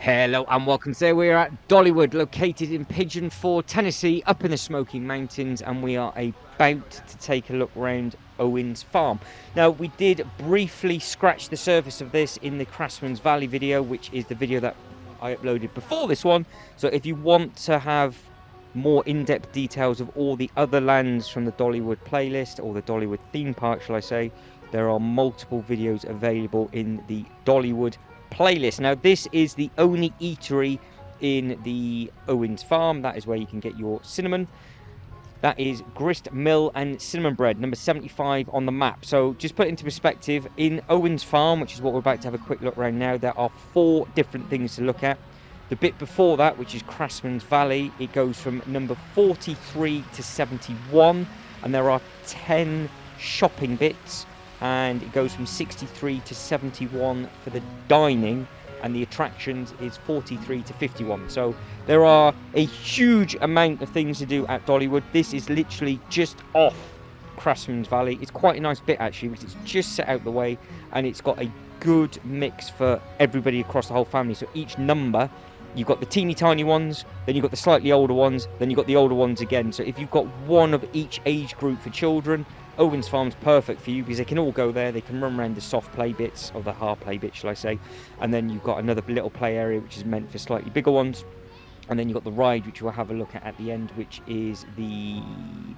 Hello and welcome. Today we are at Dollywood, located in Pigeon Forge, Tennessee, up in the Smoky Mountains, and we are about to take a look around Owens farm. Now, we did briefly scratch the surface of this in the Craftsman's Valley video, which is the video that I uploaded before this one. So if you want to have more in-depth details of all the other lands from the Dollywood playlist, or the Dollywood theme park, shall I say, there are multiple videos available in the Dollywood playlist. Now, this is the only eatery in the Owens farm. That is where you can get your cinnamon. That is Grist Mill and Cinnamon Bread, number 75 on the map. So just put it into perspective, in Owens farm, which is what we're about to have a quick look around now, there are 4 different things to look at. The bit before that, which is Craftsman's Valley, it goes from number 43 to 71, and there are 10 shopping bits, and it goes from 63 to 71 for the dining, and the attractions is 43 to 51. So there are a huge amount of things to do at Dollywood. This is literally just off Craftsman's Valley. It's quite a nice bit actually, because it's just set out the way, and it's got a good mix for everybody across the whole family. So each number, you've got the teeny tiny ones, then you've got the slightly older ones, then you've got the older ones again. So if you've got one of each age group for children, Owens Farm's perfect for you, because they can all go there. They can run around the soft play bits, or the hard play bits, shall I say. And then you've got another little play area which is meant for slightly bigger ones. And then you've got the ride, which we'll have a look at the end, which is the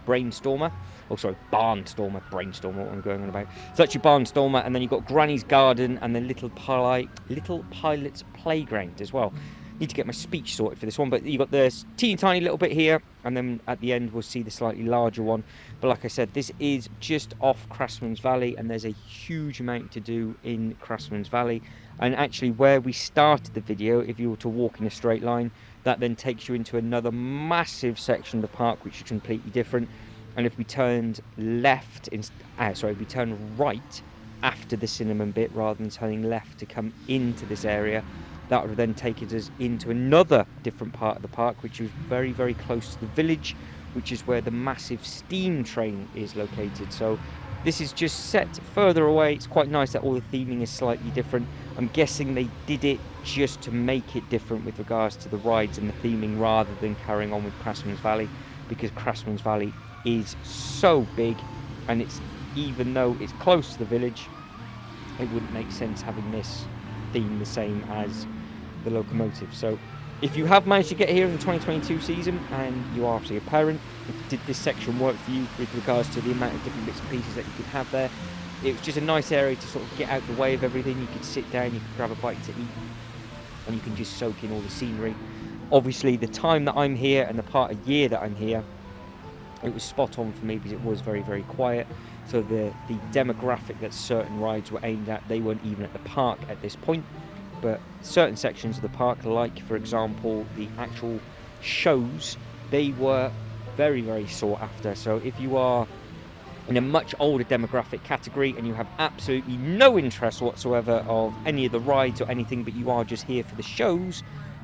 Barnstormer. Oh, sorry, Barnstormer. Brainstormer, what I'm going on about. So that's your Barnstormer, and then you've got Granny's Garden, and then Little Pilot's Playground as well. Need to get my speech sorted for this one, but you've got this teeny tiny little bit here, and then at the end we'll see the slightly larger one. But like I said, this is just off Craftsman's Valley, and there's a huge amount to do in Craftsman's Valley. And actually, where we started the video, if you were to walk in a straight line, that then takes you into another massive section of the park, which is completely different. And if we turned left, we turned right after the cinnamon bit, rather than turning left to come into this area, that would then take us into another different part of the park, which is very, very close to the village, which is where the massive steam train is located. So this is just set further away. It's quite nice that all the theming is slightly different. I'm guessing they did it just to make it different with regards to the rides and the theming, rather than carrying on with Craftsman's Valley, because Craftsman's Valley is so big, and it's, even though it's close to the village, it wouldn't make sense having this theme the same as the locomotive. So if you have managed to get here in the 2022 season, and you are obviously a parent, did this section work for you with regards to the amount of different bits and pieces that you could have there? It was just a nice area to sort of get out the way of everything. You could sit down, you could grab a bite to eat, and you can just soak in all the scenery. Obviously, the time that I'm here and the part of year that I'm here, it was spot on for me, because it was very, very quiet. So the demographic that certain rides were aimed at, they weren't even at the park at this point. But certain sections of the park, like for example the actual shows, they were very, very sought after. So if you are in a much older demographic category and you have absolutely no interest whatsoever of any of the rides or anything, but you are just here for the shows,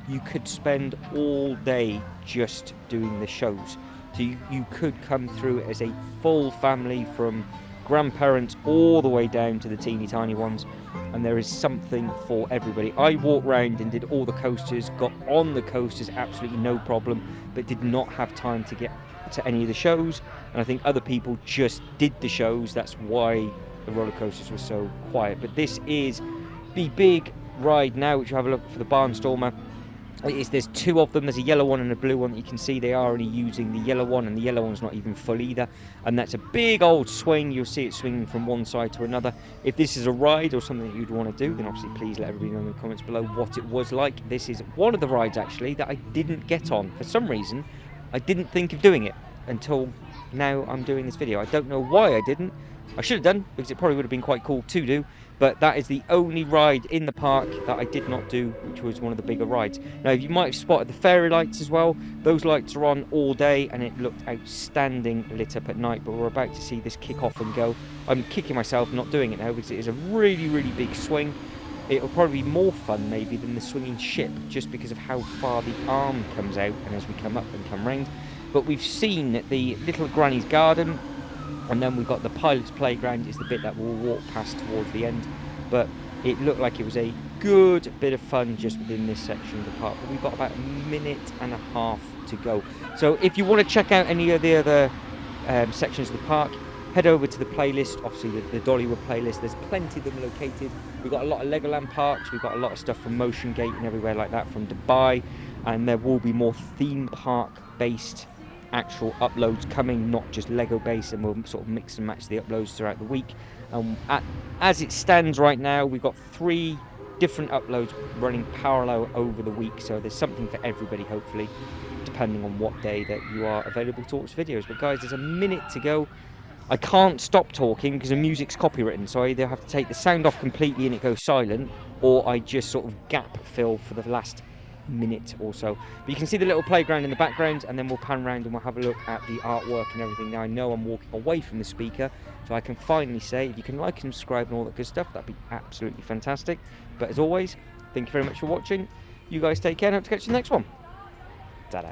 you could spend all day just doing the shows. So you could come through as a full family, from grandparents all the way down to the teeny tiny ones, and there is something for everybody. I walked around and did all the coasters, got on the coasters absolutely no problem, but did not have time to get to any of the shows, and I think other people just did the shows. That's why the roller coasters were so quiet. But this is the big ride now, which you have a look for, the Barnstormer. There's 2 of them. There's a yellow one and a blue one that you can see. They are only using the yellow one, and the yellow one's not even full either. And that's a big old swing. You'll see it swinging from one side to another. If this is a ride or something that you'd want to do, then obviously please let everybody know in the comments below what it was like. This is one of the rides actually that I didn't get on. For some reason, I didn't think of doing it until now I'm doing this video. I don't know why I didn't. I should have done, because it probably would have been quite cool to do. But that is the only ride in the park that I did not do, which was one of the bigger rides. Now, you might have spotted the fairy lights as well. Those lights are on all day, and it looked outstanding lit up at night. But we're about to see this kick off and go. I'm kicking myself not doing it now, because it is a really, really big swing. It'll probably be more fun maybe than the swinging ship, just because of how far the arm comes out and as we come up and come round. But we've seen the little Granny's Garden, and then we've got the Pilot's Playground is the bit that we'll walk past towards the end. But it looked like it was a good bit of fun just within this section of the park. But we've got about a minute and a half to go. So if you want to check out any of the other sections of the park, head over to the playlist, obviously the Dollywood playlist. There's plenty of them located. We've got a lot of Legoland parks, we've got a lot of stuff from Motion Gate and everywhere like that, from Dubai, and there will be more theme park based actual uploads coming, not just Lego based, and we'll sort of mix and match the uploads throughout the week. As it stands right now, we've got 3 different uploads running parallel over the week, so there's something for everybody, hopefully, depending on what day that you are available to watch videos. But guys, there's a minute to go. I can't stop talking because the music's copywritten, so I either have to take the sound off completely and it goes silent, or I just sort of gap fill for the last minute or so. But you can see the little playground in the background, and then we'll pan around and we'll have a look at the artwork and everything. Now I know I'm walking away from the speaker, so I can finally say, if you can like and subscribe and all that good stuff, that'd be absolutely fantastic. But as always, thank you very much for watching. You guys take care, and hope to catch you in the next one. Ta-da.